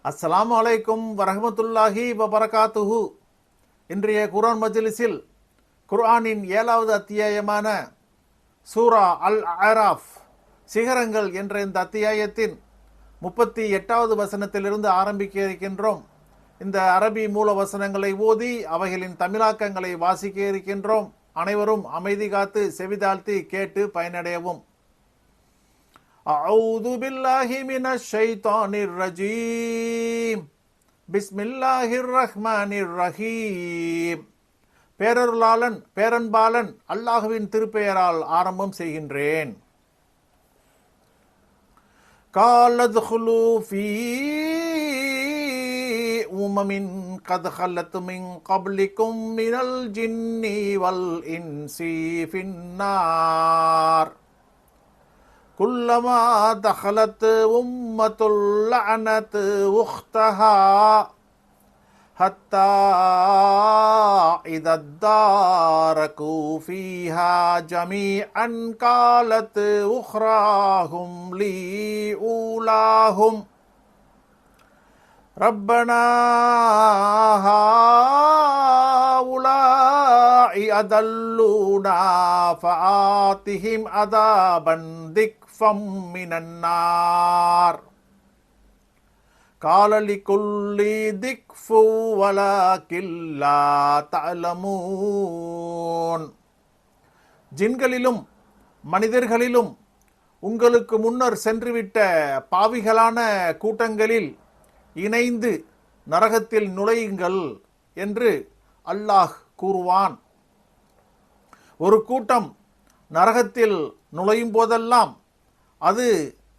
அஸ்ஸலாமு அலைக்கும் வரஹ்மத்துல்லாஹி வபரகாத்துஹு. இன்றைய குர்ஆன் மஜ்லிஸில் குர்ஆனின் 7வது அத்தியாயமான சூரா அல் அராஃப் சிகரங்கள் என்ற இந்த அத்தியாயத்தின் 38வது வசனத்திலிருந்து ஆரம்பிக்க இருக்கின்றோம். இந்த அரபி மூல வசனங்களை ஓதி அவைகளின் தமிழாக்கங்களை வாசிக்க இருக்கின்றோம். அனைவரும் அமைதி காத்து செவிதாழ்த்தி கேட்டு பயனடையவும். அஊது பில்லாஹி மினஷ் ஷைத்தானிர் ரஜீம். பிஸ்மில்லாஹிர் ரஹ்மானிர் ரஹீம். பேரருளாளன் பேரன்பாலன் அல்லாஹுவின் திருப்பெயரால் ஆரம்பம் செய்கின்றேன். காலத்குலு ஃபீ உமமின் கத் ஹலத் மின் கப்லிக்கும் மினல் ஜின்னி வல் இன்சி ஃபின்னார். குல்லமா தஹலத் உம்மத்துல் லஅனத் உக்தஹா ஹத்தா இதா தாரகு ஃபீஹா ஜமீஅன் காலத் உக்ராஹும் லீஊலாஹும் ரப்பனா ஹாஉலாஇ அதல்லூனா ஃபஆத்திஹிம் அதாபன் திக்ஃபம் மினன் நார். கால லிகுல்லி திக்ஃபு வலாகின் லா தஅலமூன். ஜின்களிலும் மனிதர்களிலும் உங்களுக்கு முன்னர் சென்றுவிட்ட பாவிகளான கூட்டங்களில் இணைந்து நரகத்தில் நுழையுங்கள் என்று அல்லாஹ் கூறுவான். ஒரு கூட்டம் நரகத்தில் நுழையும் போதெல்லாம் அது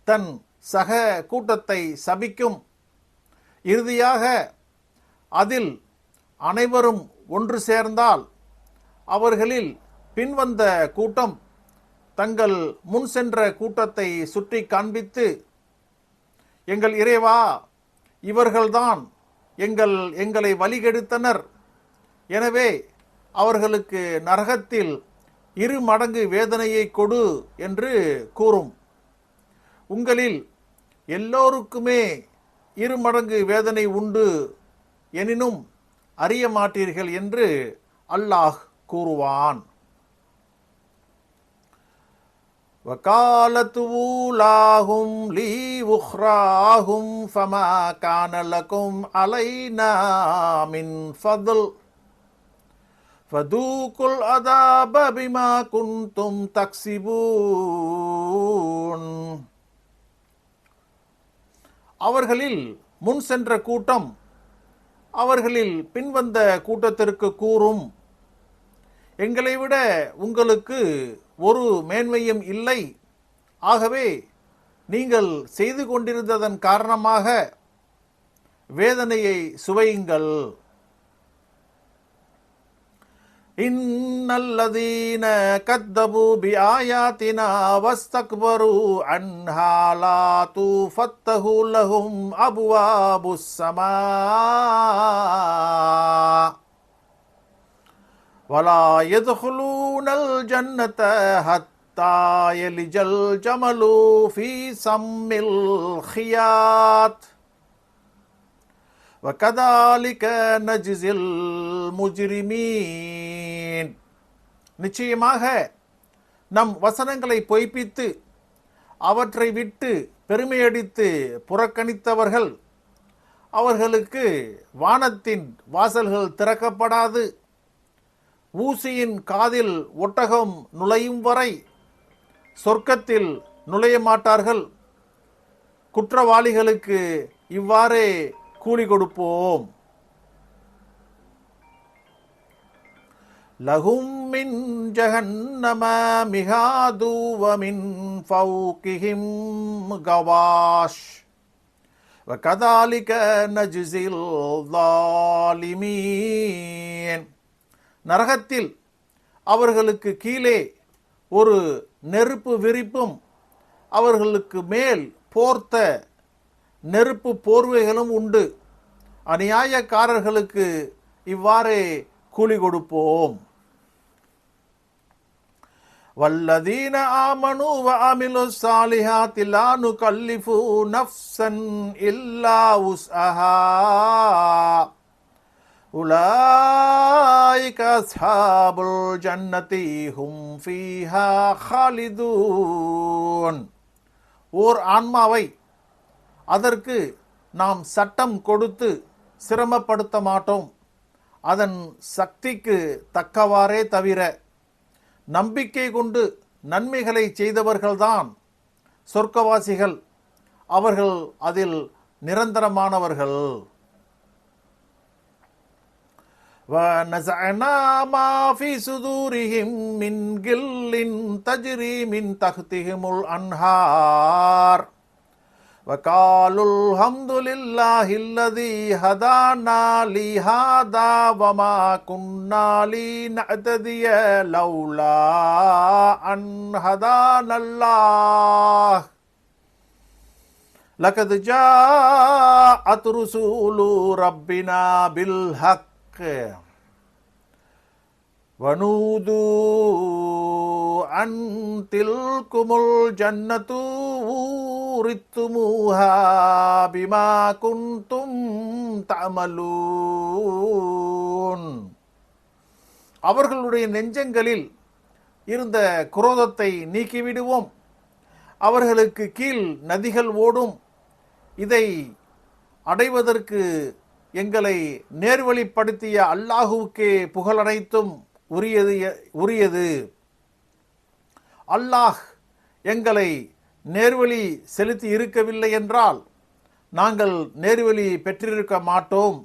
தன் சக கூட்டத்தை சபிக்கும். இறுதியாக அதில் அனைவரும் ஒன்று சேர்ந்தால் அவர்களில் பின்வந்த கூட்டம் தங்கள் முன் சென்ற கூட்டத்தை சுட்டி காண்பித்து, எங்கள் இறைவா, இவர்கள்தான் எங்களை வழிகெடுத்தனர், எனவே அவர்களுக்கு நரகத்தில் 2 மடங்கு வேதனையை கொடு என்று கூறும். உங்களில் எல்லோருக்குமே 2 மடங்கு வேதனை உண்டு, எனினும் அறிய மாட்டீர்கள் என்று அல்லாஹ் கூறுவான். وَقَالَتْ أُولَاهُمْ لِأُخْرَاهُمْ فَمَا كَانَ لَكُمْ عَلَيْنَا مِنْ فَضْلٍ فَذُوقُوا الْعَذَابَ بِمَا كُنْتُمْ تَكْسِبُونَ. அவர்களில் முன் சென்ற கூட்டம் அவர்களில் பின்வந்த கூட்டத்திற்கு கூறும், எங்களை விட உங்களுக்கு ஒரு மேன்மையும் இல்லை, ஆகவே நீங்கள் செய்து கொண்டிருந்ததன் காரணமாக வேதனையை சுவையுங்கள். இன்னல்லதீன கத்தபு பிஆயாத்தினா வஸ்தக்பரு அன்ஹா லா துஃபத்தஹு லஹும் அப்வாபுஸ் ஸமா வலா யத்குலூனல் ஜன்னத ஹத்தா யலிஜல் ஜமலு ஃபீ சம்மில் ஹியாத் வகதாலிக நஜ்ஸில் முஜ்ரிமீன். நிச்சயமாக நம் வசனங்களை பொய்ப்பித்து அவற்றை விட்டு பெருமையடித்து புறக்கணித்தவர்கள் அவர்களுக்கு வானத்தின் வாசல்கள் திறக்கப்படாது, ஊசியின் காதில் ஒட்டகம் நுழையும் வரை சொர்க்கத்தில் நுழைய மாட்டார்கள். குற்றவாளிகளுக்கு இவ்வாறே கூலி கொடுப்போம். லஹும் மின் ஜஹன்னம மிஹாது வ மின் ஃபௌகிஹிம் கவாஷ் வகதாலிக நஜ்ஸில் ஸாலிமீன். நரகத்தில் அவர்களுக்கு கீழே ஒரு நெருப்பு விரிப்பும் அவர்களுக்கு மேல் போர்த்த நெருப்பு போர்வைகளும் உண்டு. அநியாயக்காரர்களுக்கு இவ்வாறே கூலி கொடுப்போம். வல்லதீன ஆமனு வ அமிலு ஸாலிஹாத்தி லா நுகல்லிஃபு நஃப்ஸன் இல்லா உஸ்அஹா உலாயிக அஸ்ஹாபுல் ஜன்னதி ஹும் ஃபீஹா காலிதூன். ஓர் ஆன்மாவை அதற்கு நாம் சட்டம் கொடுத்து சிரமப்படுத்த மாட்டோம், அதன் சக்திக்கு தக்கவாறே தவிர. நம்பிக்கை கொண்டு நன்மைகளை செய்தவர்கள்தான் சொர்க்கவாசிகள், அவர்கள் அதில் நிரந்தரமானவர்கள். وَنَزَعْنَا مَا فِي صُدُورِهِمْ مِنْ غِلٍّ تَجْرِي مِنْ تَحْتِهِمُ الْأَنْهَارُ وَقَالُوا الْحَمْدُ لِلَّهِ الَّذِي هَدَانَا لِهَذَا وَمَا كُنَّا لِنَهْتَدِيَ لَوْلَا أَنْ هَدَانَا اللَّهُ لَقَدْ جَاءَتْ رُسُلُ رَبِّنَا بِالْحَقِّ وَنُودُوا أَنْ تِلْكُمُ الْجَنَّةُ أُورِثْتُمُوهَا بِمَا كُنْتُمْ تَعْمَلُونَ. அவர்களுடைய நெஞ்சங்களில் இருந்த குரோதத்தை நீக்கிவிடுவோம், அவர்களுக்கு கீழ் நதிகள் ஓடும். இதை அடைவதற்கு எங்களை நேர்வழிப்படுத்திய அல்லாஹுவுக்கே புகழனைத்தும் உரியது. அல்லாஹ் எங்களை நேர்வழி செலுத்தி இருக்கவில்லை என்றால் நாங்கள் நேர்வழி பெற்றிருக்க மாட்டோம்.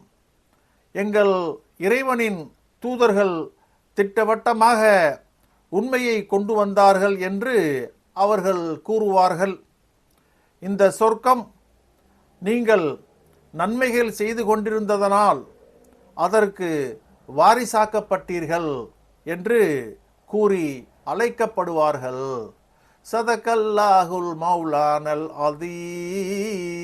எங்கள் இறைவனின் தூதர்கள் திட்டவட்டமாக உண்மையை கொண்டு வந்தார்கள் என்று அவர்கள் கூறுவார்கள். இந்த சொர்க்கம் நீங்கள் நன்மைகள் செய்து கொண்டிருந்ததனால் அதற்கு வாரிசாக்கப்பட்டீர்கள் என்று கூறி அழைக்கப்படுவார்கள். சதகல்லாஹுல் மௌலானல் அதீம்.